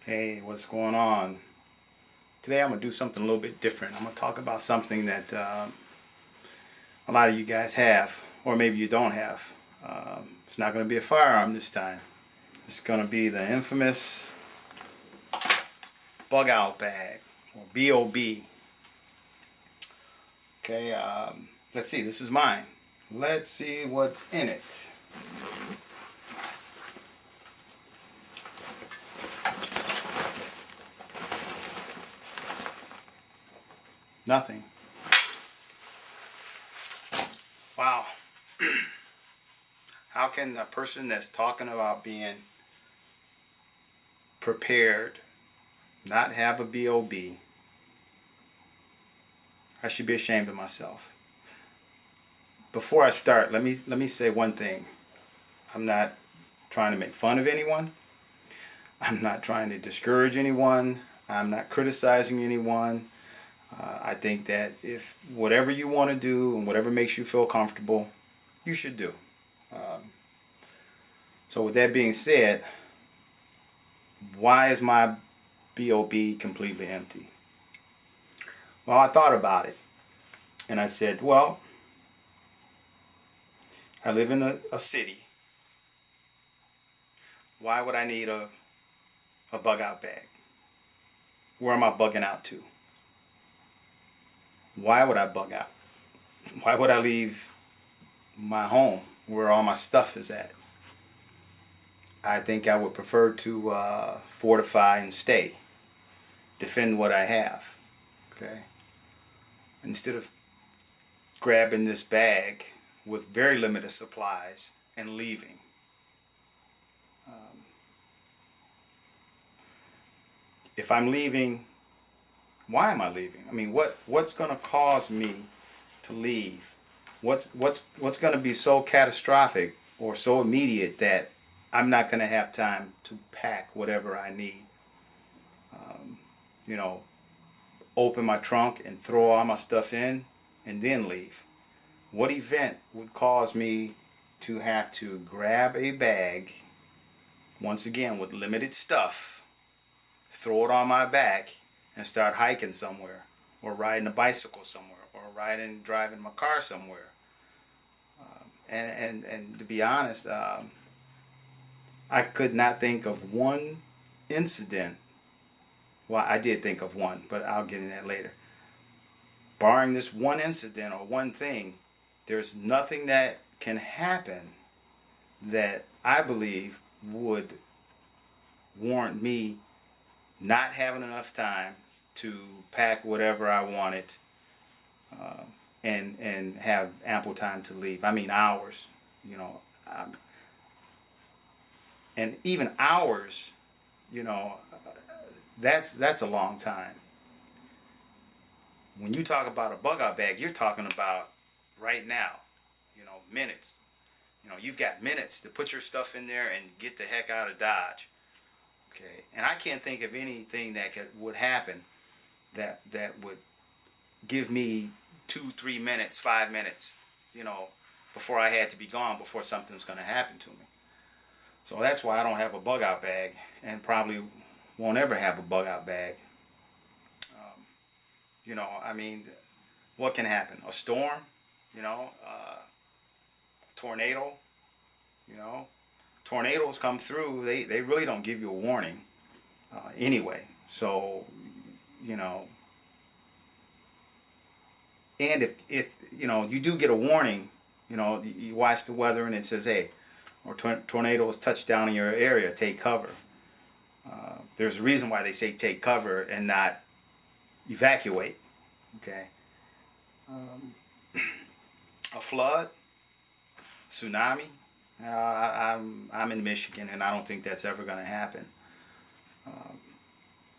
Hey, what's going on? Today I'm going to do something a little bit different. I'm going to talk about something that a lot of you guys have, or maybe you don't have. It's not going to be a firearm this time. It's going to be the infamous bug out bag, or BOB. Okay, let's see, this is mine. Let's see what's in it. Nothing. Wow. How can a person that's talking about being prepared not have a BOB? I should be ashamed of myself. Before I start, let me say one thing. I'm not trying to make fun of anyone. I'm not trying to discourage anyone. I'm not criticizing anyone. I think that if whatever you want to do and whatever makes you feel comfortable, you should do. So with that being said, why is my BOB completely empty? Well, I thought about it and I said, well, I live in a city. Why would I need a bug out bag? Where am I bugging out to? Why would I bug out? Why would I leave my home where all my stuff is at? I think I would prefer to fortify and stay, defend what I have. Okay, instead of grabbing this bag with very limited supplies and leaving. If I'm leaving, why am I leaving? I mean, what's going to cause me to leave? What's going to be so catastrophic or so immediate that I'm not going to have time to pack whatever I need? You know, open my trunk and throw all my stuff in and then leave. What event would cause me to have to grab a bag, once again with limited stuff, throw it on my back, and start hiking somewhere, or riding a bicycle somewhere, or driving my car somewhere? And to be honest, I could not think of one incident. Well, I did think of one, but I'll get into that later. Barring this one incident or one thing, there's nothing that can happen that I believe would warrant me not having enough time to pack whatever I wanted, and have ample time to leave. I mean hours, you know, and even hours, you know, that's a long time. When you talk about a bug out bag, you're talking about right now, you know, minutes. You know, you've got minutes to put your stuff in there and get the heck out of Dodge. Okay, and I can't think of anything that would happen that would give me 2, 3 minutes, 5 minutes, you know, before I had to be gone before something's going to happen to me. So that's why I don't have a bug out bag, and probably won't ever have a bug out bag. You know, I mean, what can happen? A storm, you know, a tornado, you know. Tornadoes come through, they really don't give you a warning anyway. So, you know, and if you know, you do get a warning, you know, you watch the weather and it says, hey, or tornadoes touch down in your area, take cover. There's a reason why they say take cover and not evacuate. Okay. A flood, tsunami. I'm in Michigan, and I don't think that's ever going to happen.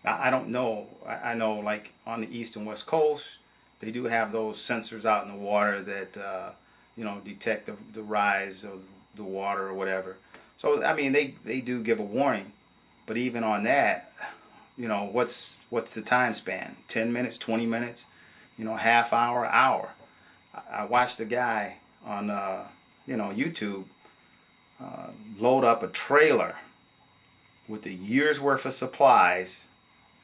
I don't know. I know, like on the east and west coast, they do have those sensors out in the water that you know, detect the rise of the water or whatever. So I mean, they do give a warning, but even on that, you know, what's the time span? 10 minutes, 20 minutes, you know, half hour, hour. I watched a guy on you know, YouTube load up a trailer with a year's worth of supplies.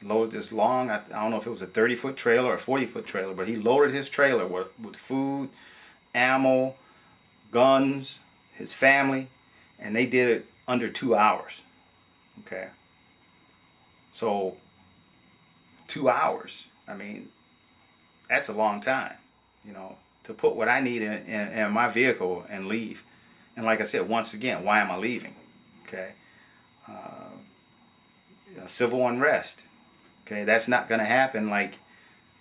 Loaded this long, I don't know if it was a 30-foot trailer or a 40-foot trailer, but he loaded his trailer with food, ammo, guns, his family, and they did it under 2 hours. Okay. So 2 hours, I mean, that's a long time, you know, to put what I need in my vehicle and leave. And like I said, once again, why am I leaving? Okay. Civil unrest. Okay, that's not going to happen. Like,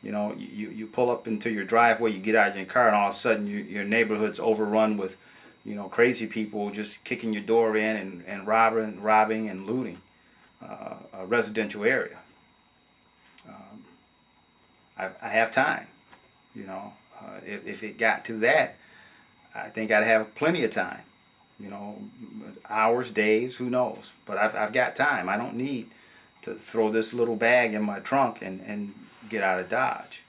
you know, you pull up into your driveway, you get out of your car, and all of a sudden your neighborhood's overrun with, you know, crazy people just kicking your door in and robbing and looting a residential area. I have time, you know. If it got to that, I think I'd have plenty of time, you know, hours, days, who knows. But I've got time. I don't need to throw this little bag in my trunk and get out of Dodge.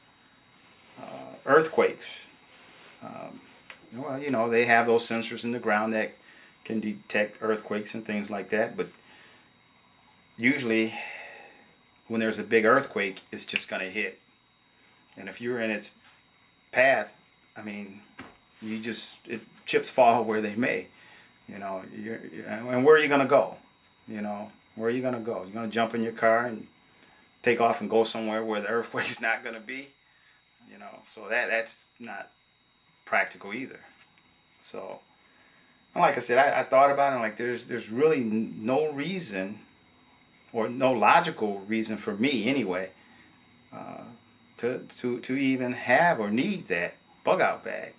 Earthquakes. Well, you know, they have those sensors in the ground that can detect earthquakes and things like that, but usually when there's a big earthquake, it's just going to hit. And if you're in its path, I mean, chips fall where they may. You know, and where are you going to go? You know, where are you going to go? You're going to jump in your car and take off and go somewhere where the earthquake's not going to be? You know, so that's not practical either. So, and like I said, I thought about it, like there's really no reason, or no logical reason for me anyway, to even have or need that bug out bag.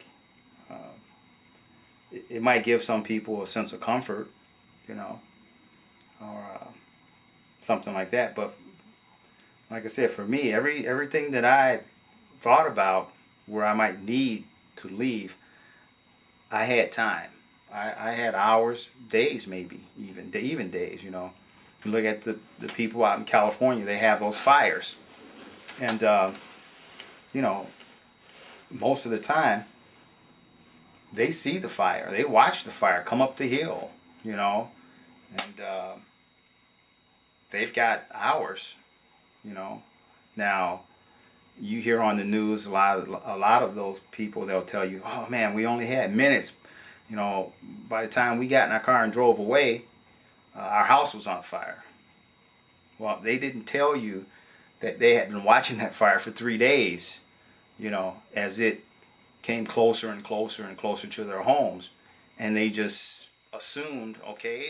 It might give some people a sense of comfort, you know, or something like that. But like I said, for me, everything that I thought about where I might need to leave, I had time. I had hours, days, maybe even days. You know, you look at the people out in California; they have those fires, and you know, most of the time they see the fire, they watch the fire come up the hill, you know, and they've got hours, you know. Now, you hear on the news a lot of those people, they'll tell you, oh man, we only had minutes. You know, by the time we got in our car and drove away, our house was on fire. Well, they didn't tell you that they had been watching that fire for 3 days, you know, as it came closer and closer and closer to their homes. And they just assumed, okay,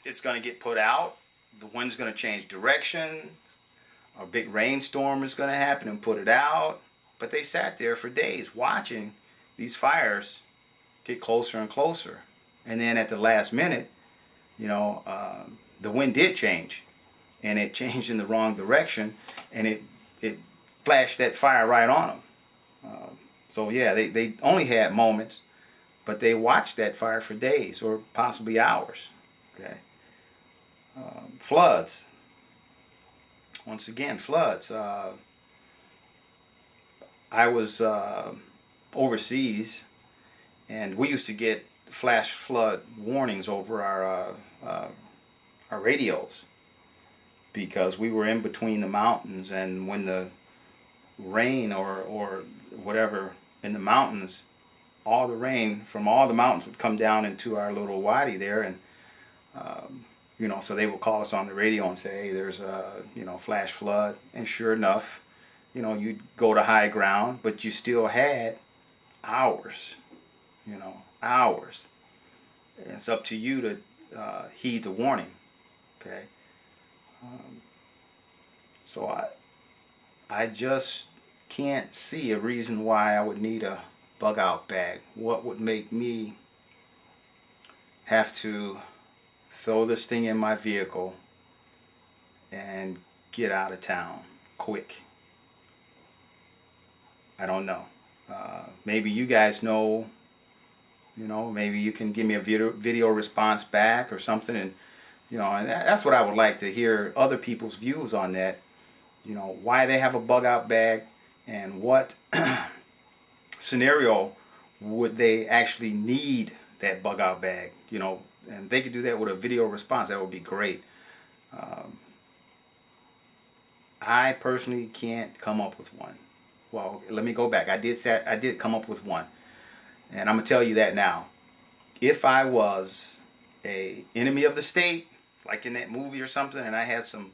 it's going to get put out, the wind's going to change direction, a big rainstorm is going to happen and put it out. But they sat there for days watching these fires get closer and closer. And then at the last minute, you know, the wind did change. And it changed in the wrong direction. And it flashed that fire right on them. So yeah, they only had moments, but they watched that fire for days or possibly hours. Okay. Floods. Once again, floods. I was overseas, and we used to get flash flood warnings over our radios, because we were in between the mountains, and when the rain or whatever in the mountains, all the rain from all the mountains would come down into our little wadi there, and you know, so they would call us on the radio and say, hey, there's a, you know, flash flood. And sure enough, you know, you'd go to high ground, but you still had hours, you know, hours. And it's up to you to heed the warning, okay? So I just can't see a reason why I would need a bug out bag. What would make me have to throw this thing in my vehicle and get out of town quick? I don't know. Maybe you guys know, you know, maybe you can give me a video response back or something, and you know, and that's what I would like to hear, other people's views on that. You know, why they have a bug out bag, and what scenario would they actually need that bug out bag? You know, and they could do that with a video response, that would be great. I personally can't come up with one. Well, let me go back. I did come up with one, and I'm gonna tell you that now. If I was a enemy of the state, like in that movie or something, and I had some,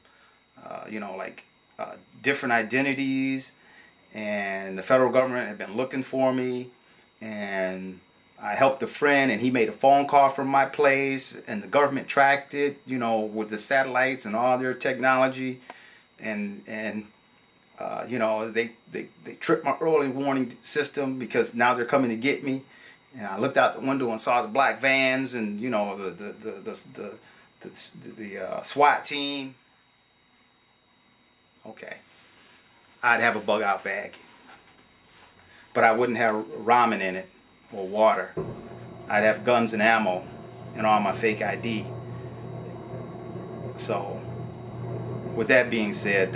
different identities, and the federal government had been looking for me, and I helped a friend, and he made a phone call from my place, and the government tracked it, with the satellites and all their technology, and they tripped my early warning system because now they're coming to get me. And I looked out the window and saw the black vans and the SWAT team. Okay, I'd have a bug out bag, but I wouldn't have ramen in it or water. I'd have guns and ammo and all my fake ID. So, with that being said,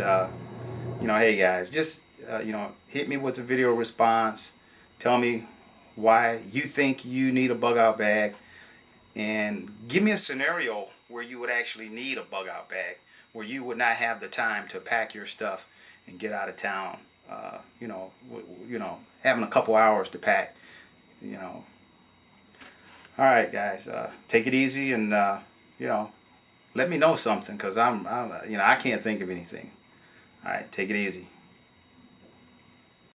hey guys, just hit me with a video response. Tell me why you think you need a bug out bag, and give me a scenario where you would actually need a bug out bag, where you would not have the time to pack your stuff and get out of town. Having a couple hours to pack. All right, guys, take it easy, and let me know something, because I can't think of anything. All right, take it easy.